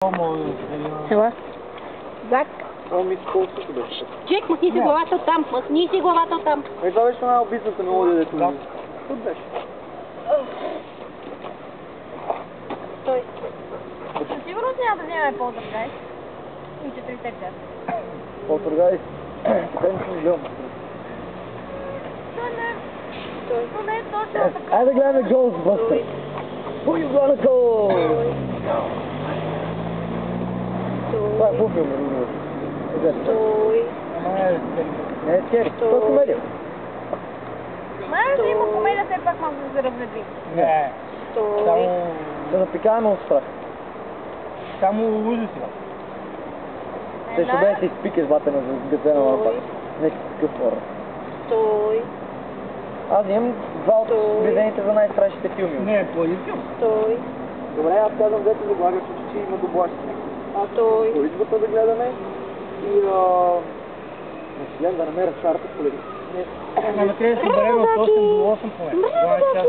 Ела. Зак. Ами, колко се беше? Чек, махни си главата оттам. Махни си главата оттам. Това беше най-обидната мелодия, дето ми. Тут беше. Стой. Със сигурност няма да вземем Полтергайст. И 4-те бяха. Полтергайст. Така не съм гледал. То не е точно така. Айде да гледаме Ghostbusters. Who you gonna call? Това е по-филм, Стой. не е скери. Това е комедия. Май да има комедия, все пак малко да се разведи. Не. Стой. Да напикаваме от страх. Само ужаси. Те ще бъдете изпикаш бата на газена лампа. Нещо такъв хора. Стой. Аз имам два от видените за най-страшните филми. Не, твой филм. Стой. Добре, аз казвам, дето заглавието, че има доблащане. Стой. По избата да гледаме и не си гледам да намеря старата колеги. Ама трябва да се берем от 8 до 8 поне. 12 часа.